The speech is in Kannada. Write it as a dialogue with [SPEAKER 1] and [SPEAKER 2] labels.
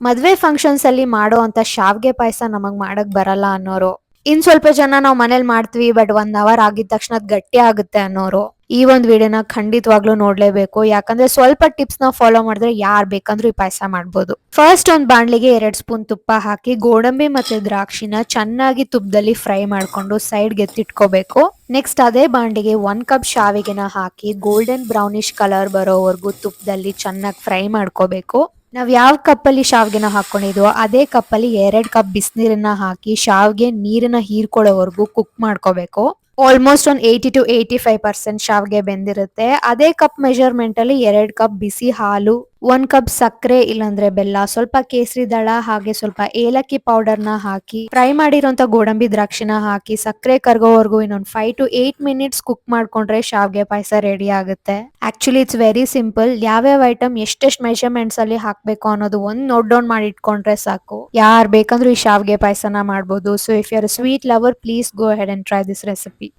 [SPEAKER 1] ಮದ್ವೆ ಫಂಕ್ಷನ್ಸ್ ಅಲ್ಲಿ ಮಾಡೋ ಅಂತ ಶಾವ್ಗೆ ಪಾಯಸ ನಮಗ್ ಮಾಡಕ್ ಬರಲ್ಲ ಅನ್ನೋರು, ಇನ್ ಸ್ವಲ್ಪ ಜನ ನಾವ್ ಮನೇಲಿ ಮಾಡ್ತೀವಿ ಬಟ್ 1 ಅವರ್ ಆಗಿದ ತಕ್ಷಣ ಅದ್ ಗಟ್ಟಿ ಆಗುತ್ತೆ ಅನ್ನೋರು ಈ ಒಂದ್ ವಿಡಿಯೋನ ಖಂಡಿತವಾಗ್ಲೂ ನೋಡ್ಲೇಬೇಕು. ಯಾಕಂದ್ರೆ ಸ್ವಲ್ಪ ಟಿಪ್ಸ್ ನ ಫಾಲೋ ಮಾಡಿದ್ರೆ ಯಾರ್ ಬೇಕಂದ್ರೂ ಈ ಪಾಯಸ ಮಾಡ್ಬೋದು. ಫಸ್ಟ್ ಒಂದ್ ಬಾಣ್ಲಿಗೆ 2 ಸ್ಪೂನ್ ತುಪ್ಪ ಹಾಕಿ ಗೋಡಂಬಿ ಮತ್ತೆ ದ್ರಾಕ್ಷಿನ ಚೆನ್ನಾಗಿ ತುಪ್ಪದಲ್ಲಿ ಫ್ರೈ ಮಾಡ್ಕೊಂಡು ಸೈಡ್ಗೆ ಎತ್ತಿಟ್ಕೋಬೇಕು. ನೆಕ್ಸ್ಟ್ ಅದೇ ಬಾಂಡಿಗೆ 1 ಕಪ್ ಶಾವಿಗೆನ ಹಾಕಿ ಗೋಲ್ಡನ್ ಬ್ರೌನಿಶ್ ಕಲರ್ ಬರೋವರೆಗೂ ತುಪ್ಪದಲ್ಲಿ ಚೆನ್ನಾಗಿ ಫ್ರೈ ಮಾಡ್ಕೋಬೇಕು. ನಾವ್ ಯಾವ ಕಪ್ಪಲ್ಲಿ ಶಾವ್ಗೆನ ಹಾಕೊಂಡಿದ್ವೋ ಅದೇ ಕಪ್ಪಲ್ಲಿ 2 ಕಪ್ ಬಿಸಿನೀರನ್ನ ಹಾಕಿ ಶಾವ್ಗೆ ನೀರನ್ನ ಹೀರ್ಕೊಳ್ಳೋವರೆಗೂ ಕುಕ್ ಮಾಡ್ಕೋಬೇಕು. ಆಲ್ಮೋಸ್ಟ್ ಒಂದು 80 to 85% ಶಾವ್ಗೆ ಬೆಂದಿರುತ್ತೆ. ಅದೇ ಕಪ್ ಮೆಜರ್ಮೆಂಟ್ ಅಲ್ಲಿ 2 ಕಪ್ ಬಿಸಿ ಹಾಲು, 1 ಕಪ್ ಸಕ್ಕರೆ ಇಲ್ಲಾಂದ್ರೆ ಬೆಲ್ಲ, ಸ್ವಲ್ಪ ಕೇಸರಿ ದಳ ಹಾಗೆ ಸ್ವಲ್ಪ ಏಲಕ್ಕಿ ಪೌಡರ್ ನ ಹಾಕಿ ಫ್ರೈ ಮಾಡಿರೋಂತ ಗೋಡಂಬಿ ದ್ರಾಕ್ಷಿನ ಹಾಕಿ ಸಕ್ಕರೆ ಕರ್ಗೋವರೆಗೂ ಇನ್ನೊಂದು 5 to 8 minutes ಕುಕ್ ಮಾಡ್ಕೊಂಡ್ರೆ ಶಾವ್ಗೆ ಪಾಯಸ ರೆಡಿ ಆಗುತ್ತೆ. Actually it's very simple. ಯಾವ್ಯಾವ ಐಟಮ್ ಎಷ್ಟೆಷ್ಟು ಮೆಜರ್ಮೆಂಟ್ಸ್ ಅಲ್ಲಿ ಹಾಕ್ಬೇಕು ಅನ್ನೋದು ಒಂದ್ ನೋಟ್ ಡೌನ್ ಮಾಡಿ ಇಟ್ಕೊಂಡ್ರೆ ಸಾಕು. ಯಾರ್ ಬೇಕಂದ್ರೂ ಈ ಶಾವ್ಗೆ ಪಾಯಸನ ಮಾಡ್ಬೋದು. So if you are sweet lover, please go ahead and try this recipe.